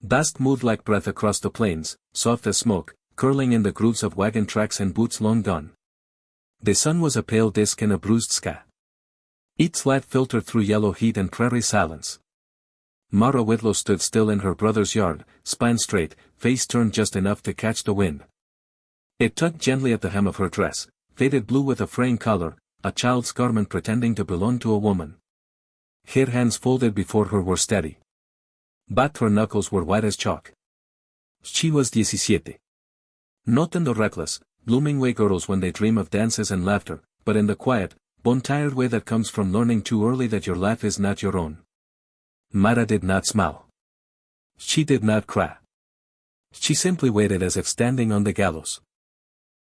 Dust moved like breath across the plains, soft as smoke, curling in the grooves of wagon tracks and boots long gone. The sun was a pale disk in a bruised sky. Its light filtered through yellow heat and prairie silence. Mara Whitlow stood still in her brother's yard, spine straight, face turned just enough to catch the wind. It tugged gently at the hem of her dress, faded blue with a fraying collar, a child's garment pretending to belong to a woman. Her hands folded before her were steady. But her knuckles were white as chalk. She was 17. Not in the reckless, blooming way girls when they dream of dances and laughter, but in the quiet, bone-tired way that comes from learning too early that your life is not your own. Mara did not smile. She did not cry. She simply waited as if standing on the gallows.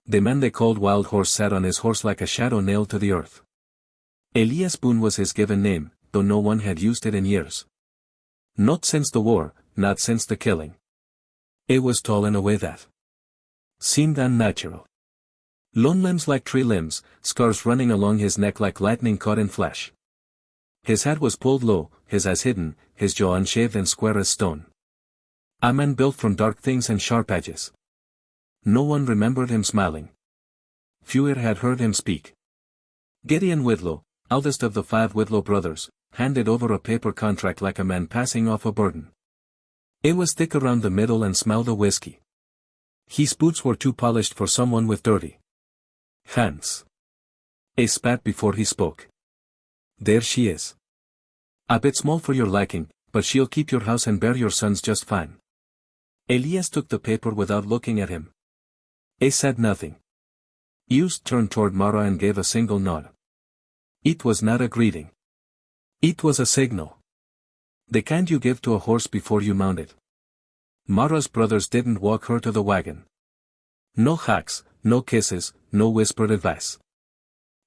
The man they called Wild Horse sat on his horse like a shadow nailed to the earth. Elias Boone was his given name, though no one had used it in years. Not since the war, not since the killing. It was tall in a way that seemed unnatural. Long limbs like tree limbs, scars running along his neck like lightning caught in flesh. His head was pulled low, his eyes hidden, his jaw unshaved and square as stone. A man built from dark things and sharp edges. No one remembered him smiling. Fewer had heard him speak. Gideon Whitlow, eldest of the 5 Whitlow brothers, handed over a paper contract like a man passing off a burden. It was thick around the middle and smelled of whiskey. His boots were too polished for someone with dirty hands. He spat before he spoke. There she is. A bit small for your liking, but she'll keep your house and bear your sons just fine. Elias took the paper without looking at him. He said nothing. Eust turned toward Mara and gave a single nod. It was not a greeting. It was a signal. The kind you give to a horse before you mount it. Mara's brothers didn't walk her to the wagon. No hacks, no kisses, no whispered advice.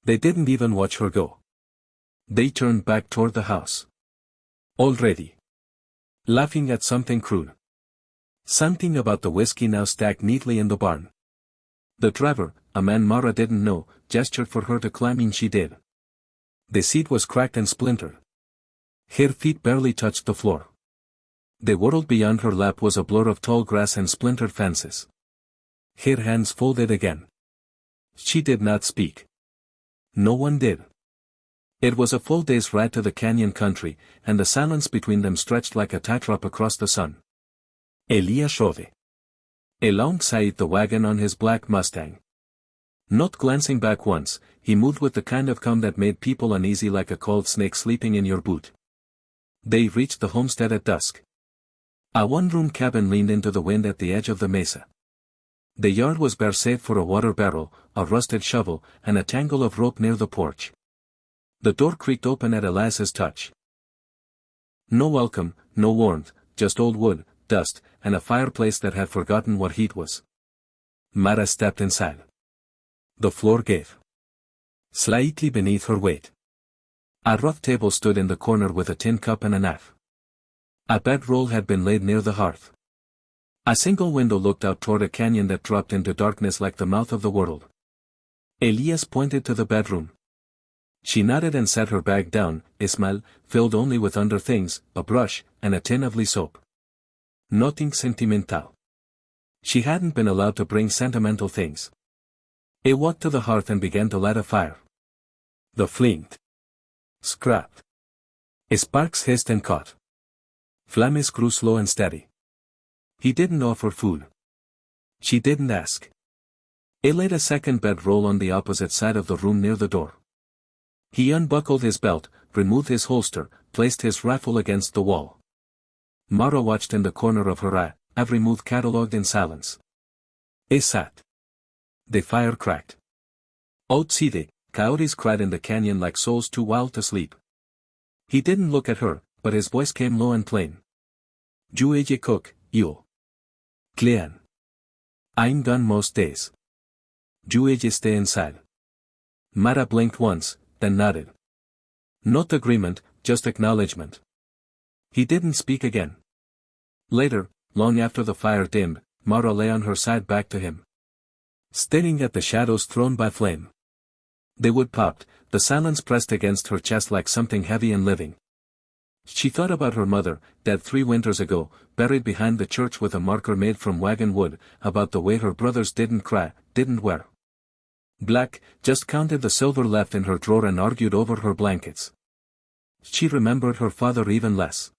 They didn't even watch her go. They turned back toward the house. Already laughing at something crude. Something about the whiskey now stacked neatly in the barn. The driver, a man Mara didn't know, gestured for her to climb in. She did. The seat was cracked and splintered. Her feet barely touched the floor. The world beyond her lap was a blur of tall grass and splintered fences. Her hands folded again. She did not speak. No one did. It was a full day's ride to the canyon country, and the silence between them stretched like a tightrope across the sun. Elias Chauvet. Alongside the wagon on his black Mustang. Not glancing back once, he moved with the kind of calm that made people uneasy like a cold snake sleeping in your boot. They reached the homestead at dusk. A one-room cabin leaned into the wind at the edge of the mesa. The yard was bare save for a water barrel, a rusted shovel, and a tangle of rope near the porch. The door creaked open at Elias's touch. No welcome, no warmth, just old wood, dust, and a fireplace that had forgotten what heat was. Mara stepped inside. The floor gave slightly beneath her weight. A rough table stood in the corner with a tin cup and a knife. A bedroll had been laid near the hearth. A single window looked out toward a canyon that dropped into darkness like the mouth of the world. Elias pointed to the bedroom. She nodded and set her bag down, a smile, filled only with under things, a brush, and a tin of soap. Nothing sentimental. She hadn't been allowed to bring sentimental things. He walked to the hearth and began to light a fire. The flint scrapped. Sparks hissed and caught. Flames grew slow and steady. He didn't offer food. She didn't ask. He laid a second bedroll on the opposite side of the room near the door. He unbuckled his belt, removed his holster, placed his rifle against the wall. Mara watched in the corner of her eye, every move catalogued in silence. He sat. The fire cracked. Outside, coyotes cried in the canyon like souls too wild to sleep. He didn't look at her, but his voice came low and plain. "You cook, yo. Clean. I'm gone most days. You stay inside." Mara blinked once, then nodded. Not agreement, just acknowledgement. He didn't speak again. Later, long after the fire dimmed, Mara lay on her side back to him, staring at the shadows thrown by flame. The wood popped, the silence pressed against her chest like something heavy and living. She thought about her mother, dead 3 winters ago, buried behind the church with a marker made from wagon wood, about the way her brothers didn't cry, didn't wear black, just counted the silver left in her drawer and argued over her blankets. She remembered her father even less.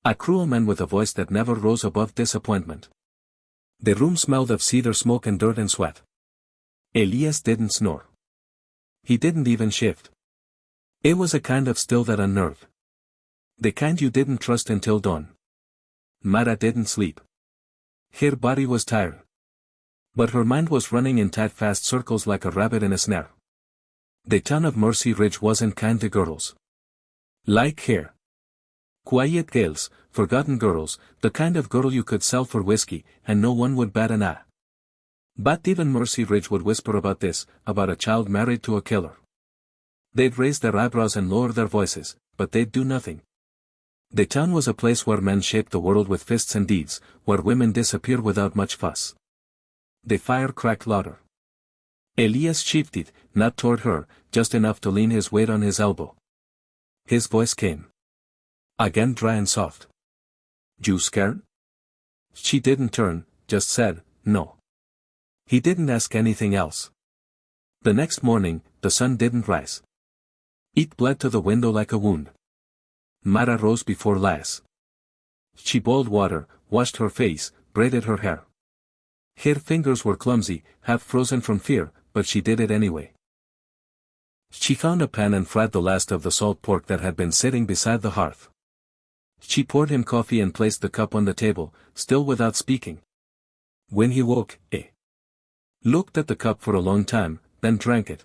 A cruel man with a voice that never rose above disappointment. The room smelled of cedar smoke and dirt and sweat. Elias didn't snore. He didn't even shift. It was a kind of still that unnerved. The kind you didn't trust until dawn. Mara didn't sleep. Her body was tired. But her mind was running in tight fast circles like a rabbit in a snare. The town of Mercy Ridge wasn't kind to girls. Like her. Quiet girls, forgotten girls, the kind of girl you could sell for whiskey, and no one would bat an eye. But even Mercy Ridge would whisper about this, about a child married to a killer. They'd raise their eyebrows and lower their voices, but they'd do nothing. The town was a place where men shaped the world with fists and deeds, where women disappear without much fuss. The fire cracked louder. Elias shifted, not toward her, just enough to lean his weight on his elbow. His voice came. Again dry and soft. You scared? She didn't turn, just said, no. He didn't ask anything else. The next morning, the sun didn't rise. It bled to the window like a wound. Mara rose before Elias. She boiled water, washed her face, braided her hair. Her fingers were clumsy, half frozen from fear, but she did it anyway. She found a pan and fried the last of the salt pork that had been sitting beside the hearth. She poured him coffee and placed the cup on the table, still without speaking. When he woke, looked at the cup for a long time, then drank it.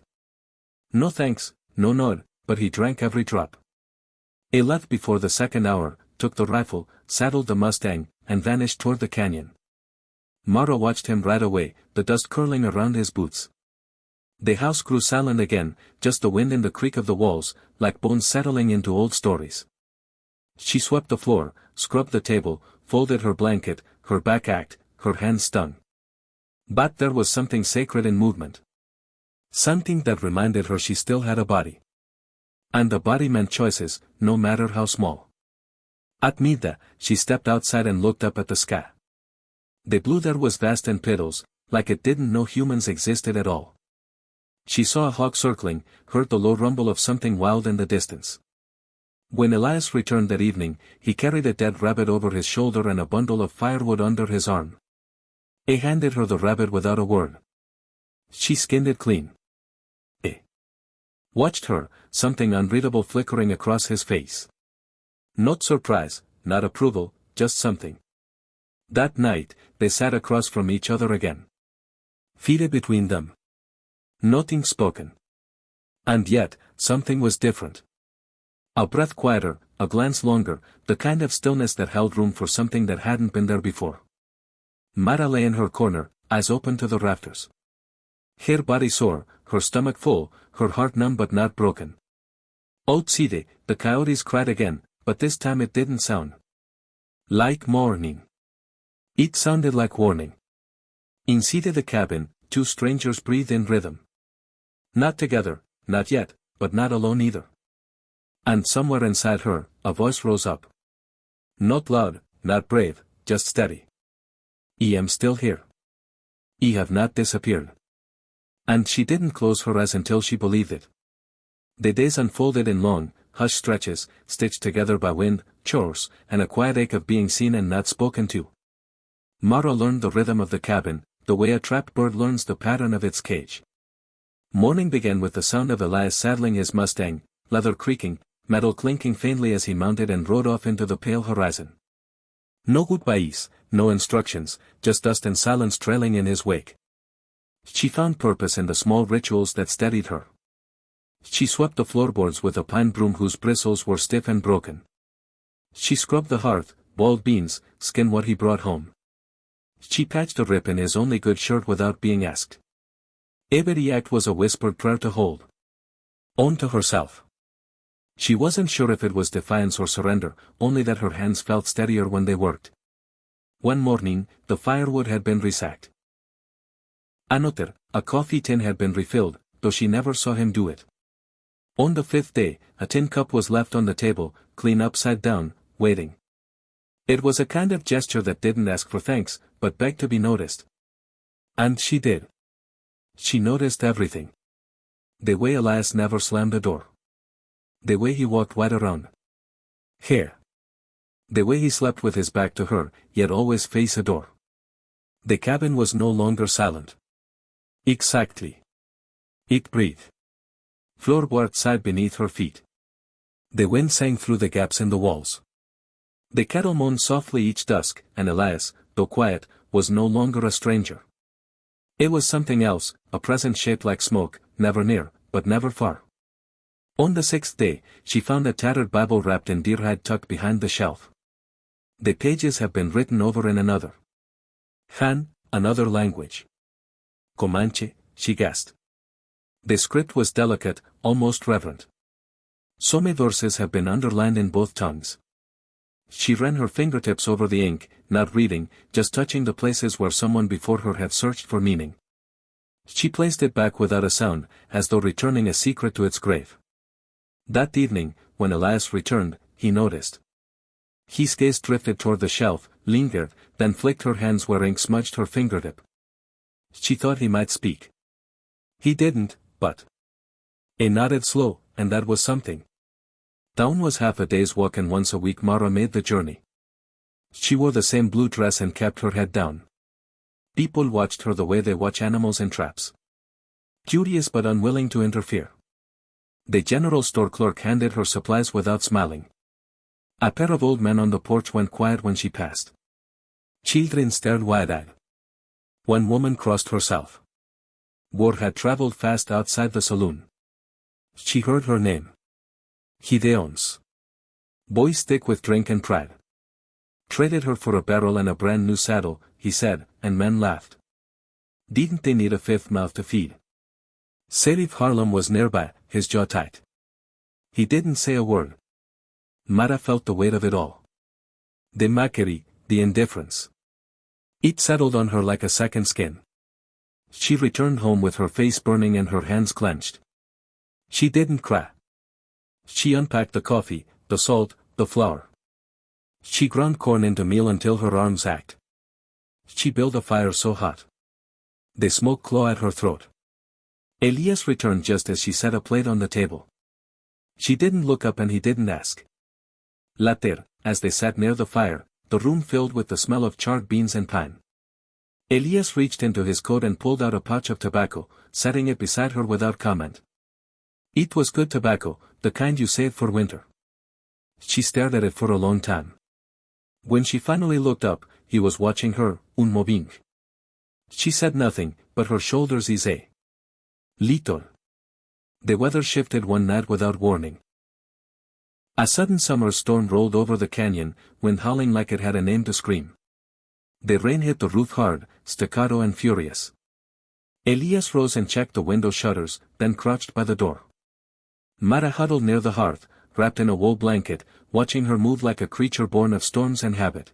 No thanks, no nod, but he drank every drop. He left before the second hour, took the rifle, saddled the Mustang, and vanished toward the canyon. Mara watched him ride away, the dust curling around his boots. The house grew silent again, just the wind in the creak of the walls, like bones settling into old stories. She swept the floor, scrubbed the table, folded her blanket, her back ached, her hands stung. But there was something sacred in movement. Something that reminded her she still had a body. And a body meant choices, no matter how small. At midday, she stepped outside and looked up at the sky. The blue there was vast and pitiless, like it didn't know humans existed at all. She saw a hawk circling, heard the low rumble of something wild in the distance. When Elias returned that evening, he carried a dead rabbit over his shoulder and a bundle of firewood under his arm. He handed her the rabbit without a word. She skinned it clean. He watched her, something unreadable flickering across his face. Not surprise, not approval, just something. That night, they sat across from each other again. Feet between them. Nothing spoken. And yet, something was different. A breath quieter, a glance longer, the kind of stillness that held room for something that hadn't been there before. Mara lay in her corner, eyes open to the rafters. Her body sore, her stomach full, her heart numb but not broken. Outside, the coyotes cried again, but this time it didn't sound like mourning. It sounded like warning. Inside the cabin, two strangers breathed in rhythm. Not together, not yet, but not alone either. And somewhere inside her, a voice rose up. Not loud, not brave, just steady. I am still here. I have not disappeared. And she didn't close her eyes until she believed it. The days unfolded in long, hushed stretches, stitched together by wind, chores, and a quiet ache of being seen and not spoken to. Mara learned the rhythm of the cabin, the way a trapped bird learns the pattern of its cage. Morning began with the sound of Elias saddling his Mustang, leather creaking, metal clinking faintly as he mounted and rode off into the pale horizon. No goodbyes, no instructions, just dust and silence trailing in his wake. She found purpose in the small rituals that steadied her. She swept the floorboards with a pine broom whose bristles were stiff and broken. She scrubbed the hearth, boiled beans, skinned what he brought home. She patched a rip in his only good shirt without being asked. Every act was a whispered prayer to hold on to herself. She wasn't sure if it was defiance or surrender, only that her hands felt steadier when they worked. One morning, the firewood had been resacked. Another, a coffee tin had been refilled, though she never saw him do it. On the fifth day, a tin cup was left on the table, clean upside down, waiting. It was a kind of gesture that didn't ask for thanks, but begged to be noticed. And she did. She noticed everything. The way Elias never slammed a door. The way he walked wide around her. The way he slept with his back to her, yet always face a door. The cabin was no longer silent. Exactly. It breathed. Floorboard sighed beneath her feet. The wind sang through the gaps in the walls. The kettle moaned softly each dusk, and Elias, though quiet, was no longer a stranger. It was something else, a presence shaped like smoke, never near, but never far. On the sixth day, she found a tattered Bible wrapped in deerhide tucked behind the shelf. The pages have been written over in another. Another language. Comanche, she guessed. The script was delicate, almost reverent. So many verses have been underlined in both tongues. She ran her fingertips over the ink, not reading, just touching the places where someone before her had searched for meaning. She placed it back without a sound, as though returning a secret to its grave. That evening, when Elias returned, he noticed. His gaze drifted toward the shelf, lingered, then flicked her hands where ink smudged her fingertip. She thought he might speak. He didn't, but he nodded slow, and that was something. Town was half a day's walk, and once a week Mara made the journey. She wore the same blue dress and kept her head down. People watched her the way they watch animals in traps. Curious but unwilling to interfere. The general store clerk handed her supplies without smiling. A pair of old men on the porch went quiet when she passed. Children stared wide-eyed. One woman crossed herself. Word had traveled fast outside the saloon. She heard her name. Gideon's. Boys thick with drink and pride. Traded her for a barrel and a brand new saddle, he said, and men laughed. Didn't they need a fifth mouth to feed? Serif Harlem was nearby, his jaw tight. He didn't say a word. Mara felt the weight of it all. The mockery, the indifference. It settled on her like a second skin. She returned home with her face burning and her hands clenched. She didn't cry. She unpacked the coffee, the salt, the flour. She ground corn into meal until her arms ached. She built a fire so hot. The smoke clawed at her throat. Elias returned just as she set a plate on the table. She didn't look up and he didn't ask. Later, as they sat near the fire, the room filled with the smell of charred beans and pine. Elias reached into his coat and pulled out a pouch of tobacco, setting it beside her without comment. It was good tobacco, the kind you save for winter. She stared at it for a long time. When she finally looked up, he was watching her, unmoving. She said nothing, but her shoulders eased. Little. The weather shifted one night without warning. A sudden summer storm rolled over the canyon, wind howling like it had a name to scream. The rain hit the roof hard, staccato and furious. Elias rose and checked the window shutters, then crouched by the door. Mara huddled near the hearth, wrapped in a wool blanket, watching her move like a creature born of storms and habit.